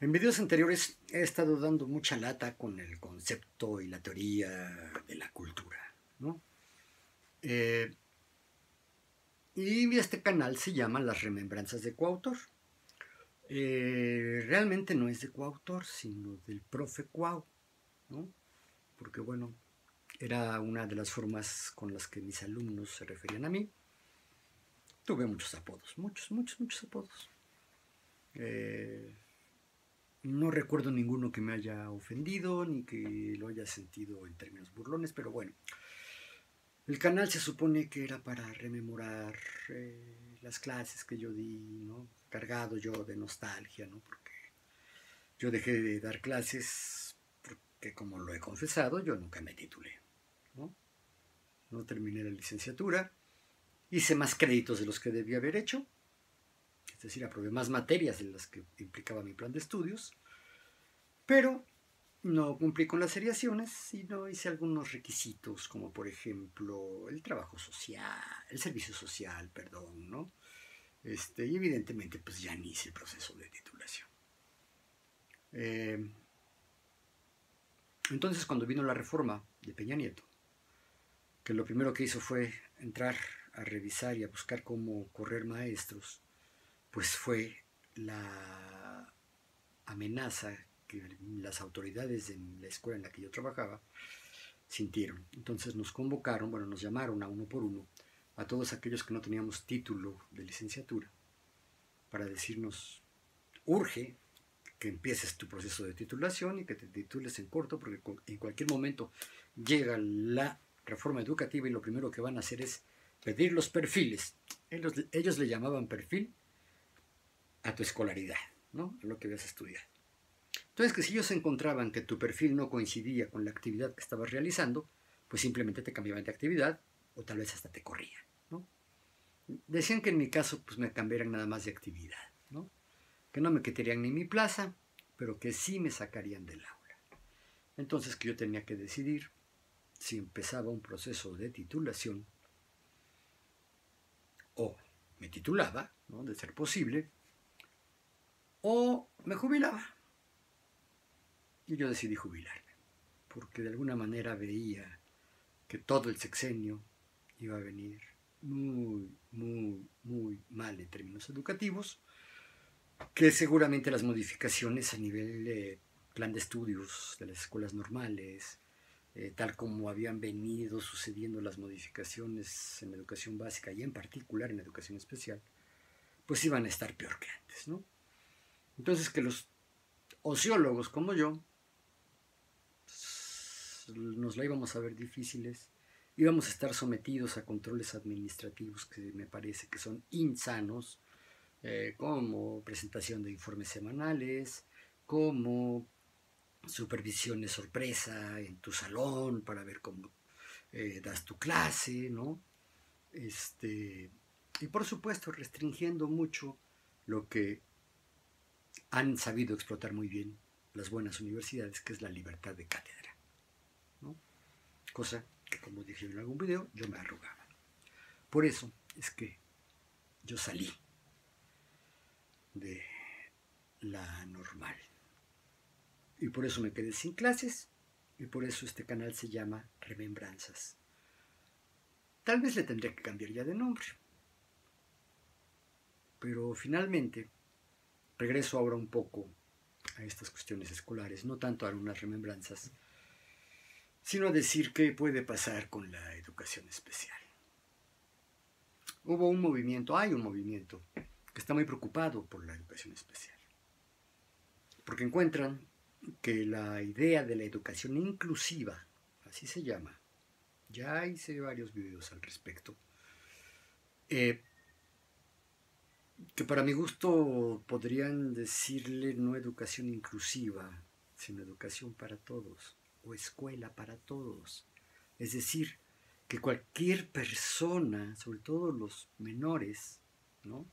En videos anteriores he estado dando mucha lata con el concepto y la teoría de la cultura, ¿no? Eh, y este canal se llama Las Remembranzas de Coautor. Realmente no es de coautor, sino del profe Cuau, ¿no? Porque bueno, era una de las formas con las que mis alumnos se referían a mí. Tuve muchos apodos, muchos apodos. Eh, No recuerdo ninguno que me haya ofendido ni que lo haya sentido en términos burlones, pero bueno, el canal se supone que era para rememorar las clases que yo di, ¿no? Cargado yo de nostalgia, ¿no? Porque yo dejé de dar clases porque, como lo he confesado, yo nunca me titulé, ¿no? No terminé la licenciatura, hice más créditos de los que debía haber hecho, es decir, aprobé más materias de las que implicaba mi plan de estudios, pero no cumplí con las seriaciones y no hice algunos requisitos, como por ejemplo el trabajo social, el servicio social, perdón, ¿no? Y evidentemente pues ya ni hice el proceso de titulación. Eh, entonces cuando vino la reforma de Peña Nieto, que lo primero que hizo fue entrar a revisar y a buscar cómo correr maestros, pues fue la amenaza que las autoridades de la escuela en la que yo trabajaba sintieron. Entonces nos convocaron, bueno, nos llamaron a uno por uno, a todos aquellos que no teníamos título de licenciatura, para decirnos, urge que empieces tu proceso de titulación y que te titules en corto, porque en cualquier momento llega la reforma educativa y lo primero que van a hacer es pedir los perfiles. Ellos le llamaban perfil a tu escolaridad, ¿no? A lo que habías estudiado. Entonces, que si ellos encontraban que tu perfil no coincidía con la actividad que estabas realizando, pues simplemente te cambiaban de actividad o tal vez hasta te corrían, ¿no? Decían que en mi caso pues me cambiaran nada más de actividad, ¿no? Que no me quitarían ni mi plaza, pero que sí me sacarían del aula. Entonces que yo tenía que decidir si empezaba un proceso de titulación o me titulaba, ¿no? De ser posible, o me jubilaba. Y yo decidí jubilarme, porque de alguna manera veía que todo el sexenio iba a venir muy mal en términos educativos, que seguramente las modificaciones a nivel de plan de estudios de las escuelas normales, tal como habían venido sucediendo las modificaciones en la educación básica y en particular en la educación especial, pues iban a estar peor que antes, ¿no? Entonces que los ociólogos como yo nos la íbamos a ver difíciles, íbamos a estar sometidos a controles administrativos que me parece que son insanos, como presentación de informes semanales, como supervisiones sorpresa en tu salón para ver cómo das tu clase, ¿no? Y por supuesto restringiendo mucho lo que han sabido explotar muy bien las buenas universidades, que es la libertad de cátedra, ¿no? Cosa que, como dije en algún video, yo me arrogaba. Por eso es que yo salí de la normal. Y por eso me quedé sin clases. Y por eso este canal se llama Remembranzas. Tal vez le tendría que cambiar ya de nombre. Pero finalmente regreso ahora un poco a estas cuestiones escolares. No tanto a unas remembranzas, sino a decir qué puede pasar con la educación especial. Hubo un movimiento, hay un movimiento, que está muy preocupado por la educación especial. Porque encuentran que la idea de la educación inclusiva, así se llama, ya hice varios videos al respecto, que para mi gusto podrían decirle no educación inclusiva, sino educación para todos, o escuela para todos. Es decir, que cualquier persona, sobre todo los menores, ¿no?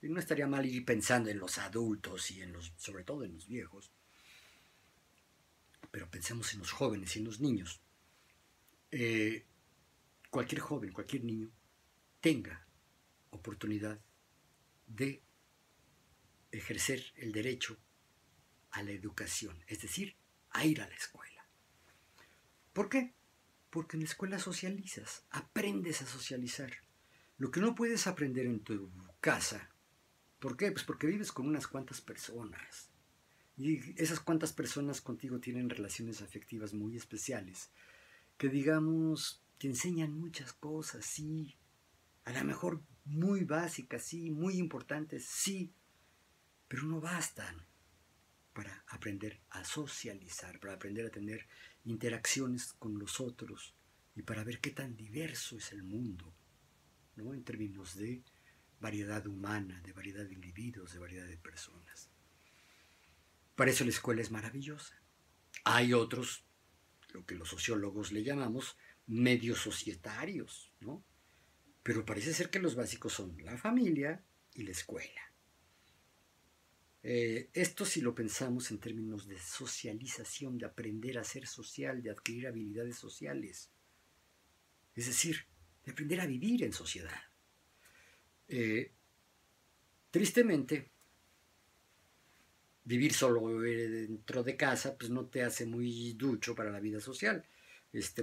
Y no estaría mal ir pensando en los adultos y en los, sobre todo en los viejos, pero pensemos en los jóvenes y en los niños. Eh, Cualquier joven, cualquier niño tenga oportunidad de ejercer el derecho a la educación, es decir, a ir a la escuela. ¿Por qué? Porque en la escuela socializas, aprendes a socializar. Lo que no puedes aprender en tu casa. ¿Por qué? Pues porque vives con unas cuantas personas. Y esas cuantas personas contigo tienen relaciones afectivas muy especiales. Que digamos, te enseñan muchas cosas, sí. A lo mejor muy básicas, sí. Muy importantes, sí. Pero no bastan para aprender a socializar, para aprender a tener interacciones con los otros y para ver qué tan diverso es el mundo, ¿no? En términos de variedad humana, de variedad de individuos, de variedad de personas. Para eso la escuela es maravillosa. Hay otros, lo que los sociólogos le llamamos, medios societarios, ¿no? Pero parece ser que los básicos son la familia y la escuela. Esto si lo pensamos en términos de socialización, de aprender a ser social, de adquirir habilidades sociales, es decir, de aprender a vivir en sociedad. Tristemente, vivir solo dentro de casa pues no te hace muy ducho para la vida social.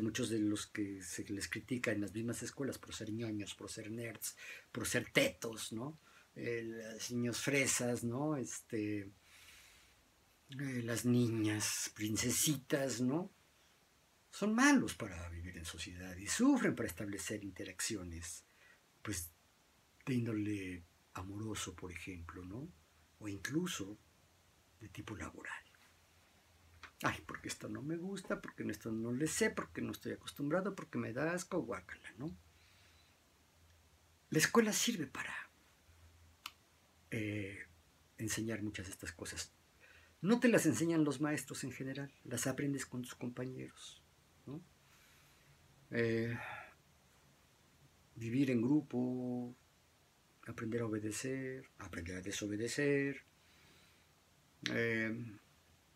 Muchos de los que se les critica en las mismas escuelas por ser ñoños, por ser nerds, por ser tetos, ¿no? Los niños fresas, ¿no? Las niñas princesitas, ¿no? Son malos para vivir en sociedad y sufren para establecer interacciones, pues, de índole amoroso, por ejemplo, ¿no? O incluso de tipo laboral. Ay, porque esto no me gusta, porque esto no le sé, porque no estoy acostumbrado, porque me da asco, guácala, ¿no? La escuela sirve para enseñar muchas de estas cosas. No te las enseñan los maestros en general, las aprendes con tus compañeros, ¿no? Vivir en grupo, aprender a obedecer, aprender a desobedecer,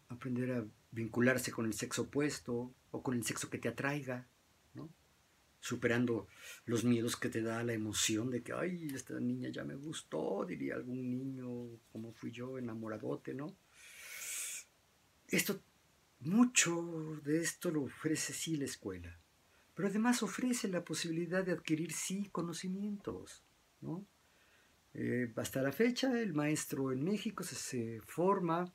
aprender a vincularse con el sexo opuesto o con el sexo que te atraiga, ¿no? Superando los miedos que te da la emoción de que, ay, esta niña ya me gustó, diría algún niño, como fui yo, enamoradote, ¿no? Mucho de esto lo ofrece sí la escuela, pero además ofrece la posibilidad de adquirir sí conocimientos, ¿no? Hasta la fecha el maestro en México se forma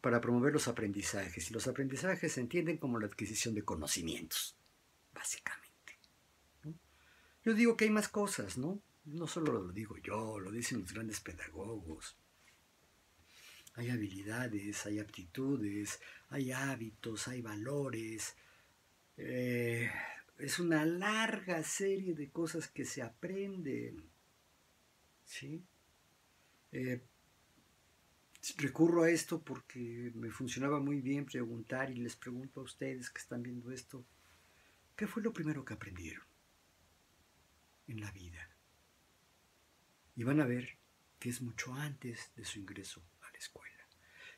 para promover los aprendizajes y los aprendizajes se entienden como la adquisición de conocimientos, básicamente, ¿no? Yo digo que hay más cosas, ¿no? No solo lo digo yo, lo dicen los grandes pedagogos. Hay habilidades, hay aptitudes, hay hábitos, hay valores. Es una larga serie de cosas que se aprenden, ¿sí? Recurro a esto porque me funcionaba muy bien preguntar y les pregunto a ustedes que están viendo esto, ¿qué fue lo primero que aprendieron en la vida? Y van a ver que es mucho antes de su ingreso a la escuela.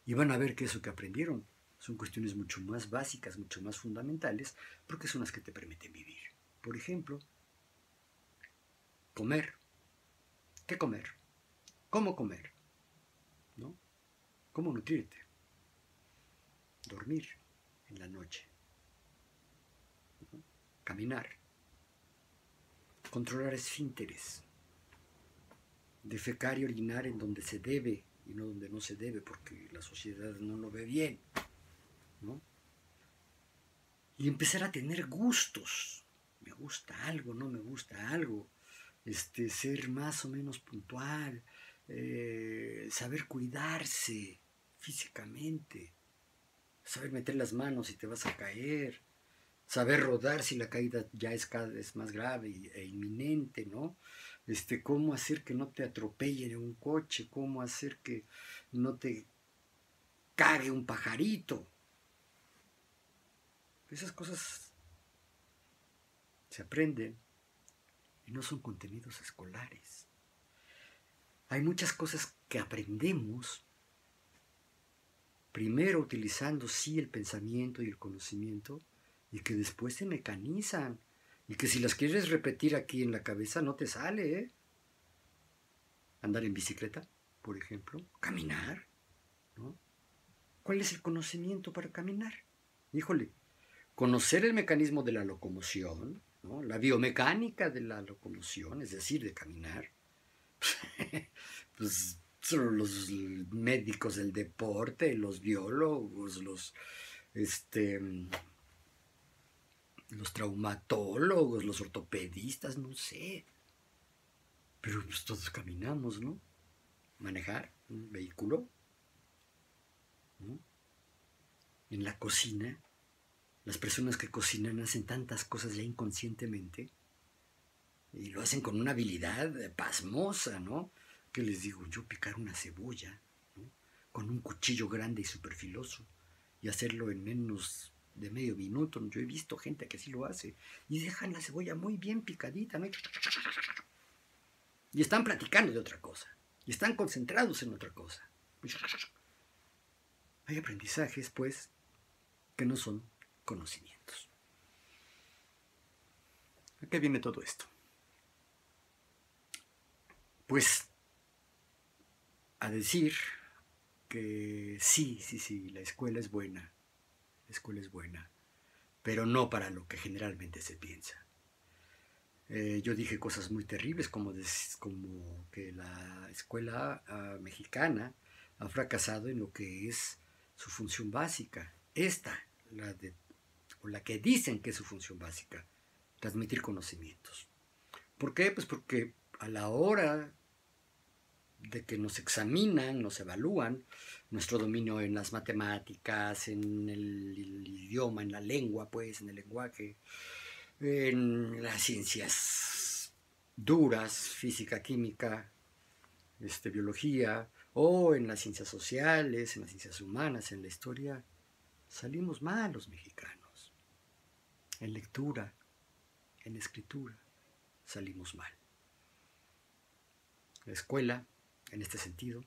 Y van a ver que eso que aprendieron son cuestiones mucho más básicas, mucho más fundamentales, porque son las que te permiten vivir. Por ejemplo, comer. ¿Qué comer? ¿Cómo comer? ¿No? ¿Cómo nutrirte? Dormir en la noche. ¿No? Caminar. Controlar esfínteres. Defecar y orinar en donde se debe y no donde no se debe, porque la sociedad no lo ve bien, ¿no? Y empezar a tener gustos. Me gusta algo, no me gusta algo. Ser más o menos puntual, saber cuidarse físicamente, saber meter las manos si te vas a caer, saber rodar si la caída ya es cada vez más grave e inminente, ¿no? Cómo hacer que no te atropellen un coche, cómo hacer que no te cague un pajarito. Esas cosas se aprenden y no son contenidos escolares. Hay muchas cosas que aprendemos primero utilizando sí el pensamiento y el conocimiento y que después se mecanizan y que si las quieres repetir aquí en la cabeza no te sale, ¿eh? Andar en bicicleta, por ejemplo, caminar, ¿no? ¿Cuál es el conocimiento para caminar? Híjole, conocer el mecanismo de la locomoción, ¿no? La biomecánica de la locomoción, es decir, de caminar, pues son los médicos del deporte, los biólogos, los traumatólogos, los ortopedistas, no sé. Pero pues todos caminamos, ¿no? Manejar un vehículo, ¿no? En la cocina, las personas que cocinan hacen tantas cosas ya inconscientemente y lo hacen con una habilidad pasmosa, ¿no? Que les digo yo, picar una cebolla, ¿no? Con un cuchillo grande y súper filoso y hacerlo en menos de medio minuto. Yo he visto gente que así lo hace y dejan la cebolla muy bien picadita, ¿no? Y están platicando de otra cosa y están concentrados en otra cosa. Hay aprendizajes, pues, que no son conocimientos. ¿A qué viene todo esto? Pues a decir que sí, la escuela es buena, pero no para lo que generalmente se piensa. Yo dije cosas muy terribles como que la escuela mexicana ha fracasado en lo que es su función básica. La que dicen que es su función básica, transmitir conocimientos. ¿Por qué? Pues porque a la hora de que nos examinan, nos evalúan, nuestro dominio en las matemáticas, en el idioma, en la lengua, pues, en el lenguaje, en las ciencias duras, física, química, biología, o en las ciencias sociales, en las ciencias humanas, en la historia, salimos mal los mexicanos. En lectura, en escritura, salimos mal. La escuela, en este sentido,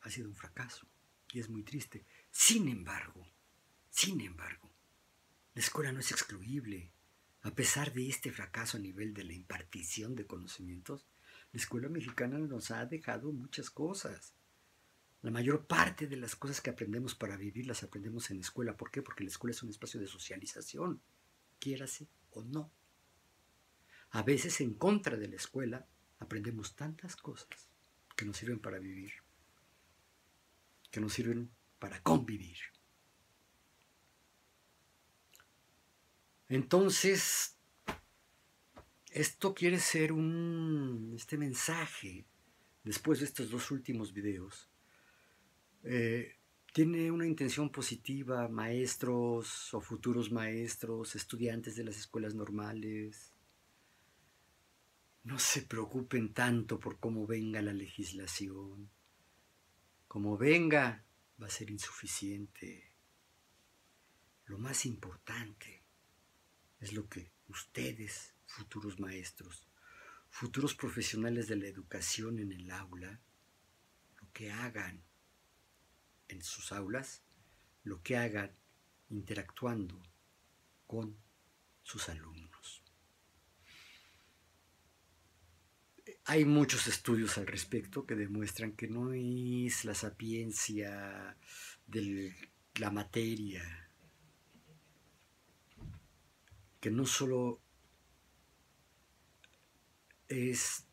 ha sido un fracaso y es muy triste. Sin embargo, la escuela no es excluible. A pesar de este fracaso a nivel de la impartición de conocimientos, la escuela mexicana nos ha dejado muchas cosas. La mayor parte de las cosas que aprendemos para vivir las aprendemos en la escuela. ¿Por qué? Porque la escuela es un espacio de socialización, quiérase o no. A veces en contra de la escuela aprendemos tantas cosas que nos sirven para vivir, que nos sirven para convivir. Entonces, esto quiere ser este mensaje, después de estos dos últimos videos, tiene una intención positiva, maestros o futuros maestros, estudiantes de las escuelas normales. No se preocupen tanto por cómo venga la legislación. Como venga, va a ser insuficiente. Lo más importante es lo que ustedes, futuros maestros, futuros profesionales de la educación en el aula, lo que hagan en sus aulas, lo que hagan interactuando con sus alumnos. Hay muchos estudios al respecto que demuestran que no es la sapiencia de la materia, que no solo es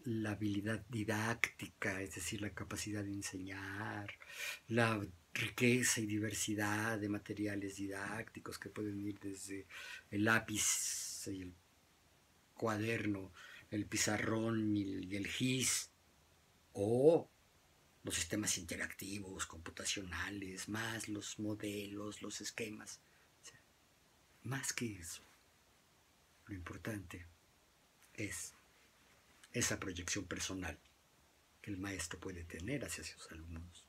la habilidad didáctica, es decir, la capacidad de enseñar, la riqueza y diversidad de materiales didácticos que pueden ir desde el lápiz y el cuaderno, el pizarrón y el GIS, o los sistemas interactivos, computacionales, más los modelos, los esquemas. O sea, más que eso, lo importante es esa proyección personal que el maestro puede tener hacia sus alumnos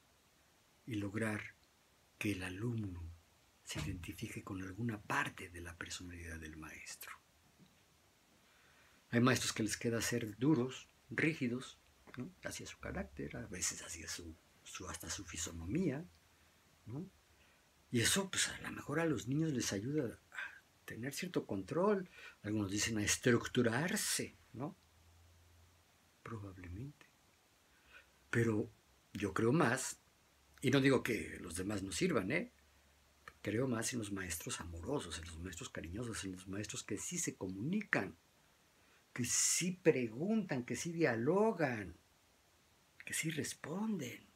y lograr que el alumno se identifique con alguna parte de la personalidad del maestro. Hay maestros que les queda ser duros, rígidos, ¿no? Hacia su carácter, a veces hacia hasta su fisonomía, ¿no? Y eso, pues a lo mejor a los niños les ayuda a tener cierto control. Algunos dicen a estructurarse, ¿no? Probablemente. Pero yo creo más Y no digo que los demás no sirvan, ¿eh? Creo más en los maestros amorosos, en los maestros cariñosos, en los maestros que sí se comunican, que sí preguntan, que sí dialogan, que sí responden.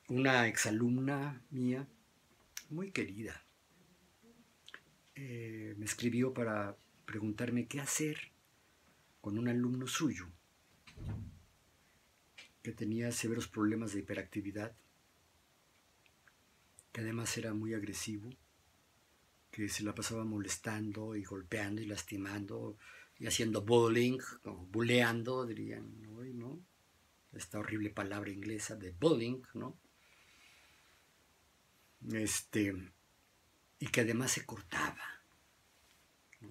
Una exalumna mía, muy querida, me escribió para preguntarme qué hacer con un alumno suyo que tenía severos problemas de hiperactividad, que además era muy agresivo, que se la pasaba molestando y golpeando y lastimando y haciendo bullying, o buleando, dirían hoy, ¿no? Esta horrible palabra inglesa de bullying, ¿no? Y que además se cortaba, ¿no?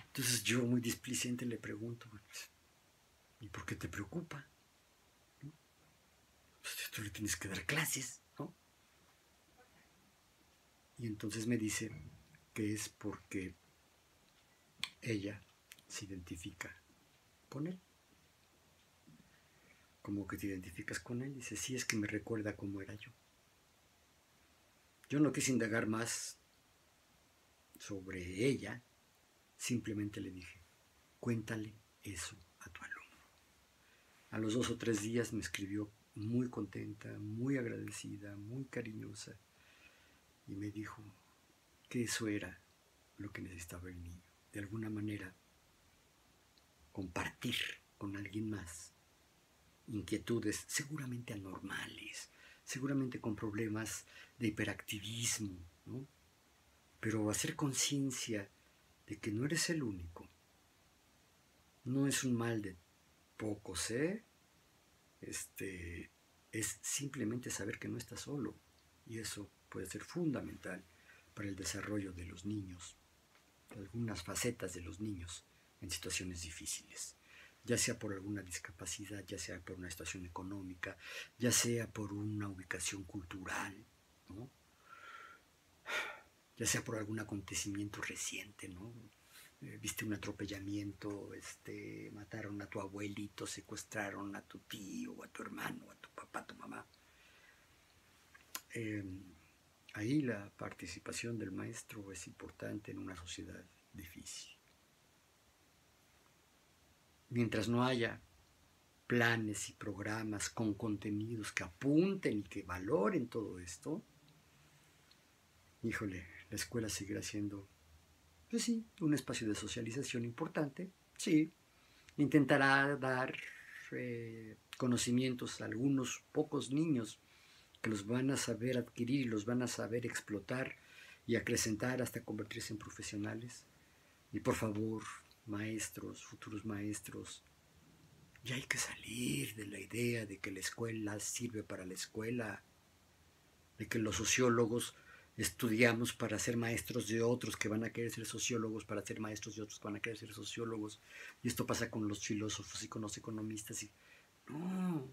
Entonces yo muy displicente le pregunto, ¿y por qué te preocupa? ¿No? Pues tú le tienes que dar clases, ¿no? Y entonces me dice que es porque ella se identifica con él. Como que te identificas con él. Dice, sí, es que me recuerda cómo era yo. Yo no quise indagar más sobre ella, simplemente le dije, cuéntale eso a tu alumno. A los 2 o 3 días me escribió muy contenta, muy agradecida, muy cariñosa, y me dijo que eso era lo que necesitaba el niño. De alguna manera, compartir con alguien más inquietudes seguramente anormales, seguramente con problemas de hiperactivismo, ¿no? Pero hacer conciencia de que no eres el único, no es un mal de pocos, ¿eh? Es simplemente saber que no estás solo, y eso puede ser fundamental para el desarrollo de los niños, de algunas facetas de los niños en situaciones difíciles, ya sea por alguna discapacidad, ya sea por una situación económica, ya sea por una ubicación cultural, ¿no? Ya sea por algún acontecimiento reciente, ¿no? Viste un atropellamiento, mataron a tu abuelito, secuestraron a tu tío, a tu hermano, a tu papá, a tu mamá. Ahí la participación del maestro es importante en una sociedad difícil. Mientras no haya planes y programas con contenidos que apunten y que valoren todo esto, híjole, la escuela seguirá siendo, pues sí, un espacio de socialización importante, sí, intentará dar conocimientos a algunos pocos niños que los van a saber adquirir y los van a saber explotar y acrecentar hasta convertirse en profesionales. Y por favor, maestros, futuros maestros, ya hay que salir de la idea de que la escuela sirve para la escuela, de que los sociólogos estudiamos para ser maestros de otros que van a querer ser sociólogos, para ser maestros de otros que van a querer ser sociólogos. Y esto pasa con los filósofos y con los economistas. No,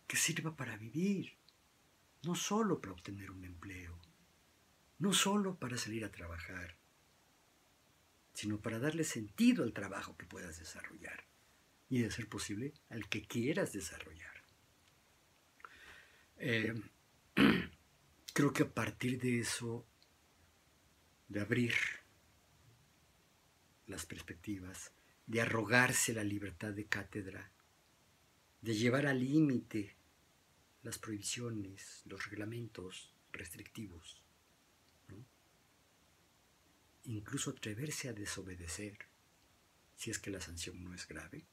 que sirva para vivir, no solo para obtener un empleo, no solo para salir a trabajar, sino para darle sentido al trabajo que puedas desarrollar y, de ser posible, al que quieras desarrollar. Creo que a partir de eso, de abrir las perspectivas, de arrogarse la libertad de cátedra, de llevar al límite las prohibiciones, los reglamentos restrictivos, ¿no? Incluso atreverse a desobedecer, si es que la sanción no es grave,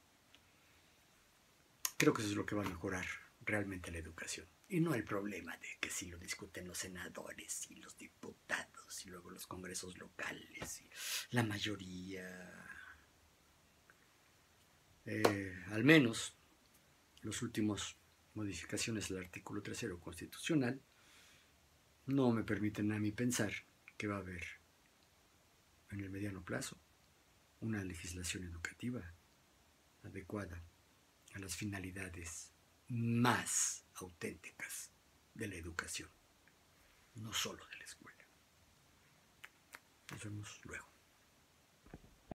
creo que eso es lo que va a mejorar realmente la educación. Y no el problema de que si lo discuten los senadores y los diputados y luego los congresos locales y la mayoría. Al menos las últimas modificaciones del artículo 3 constitucional no me permiten a mí pensar que va a haber en el mediano plazo una legislación educativa adecuada a las finalidades más auténticas de la educación, no solo de la escuela. Nos vemos luego.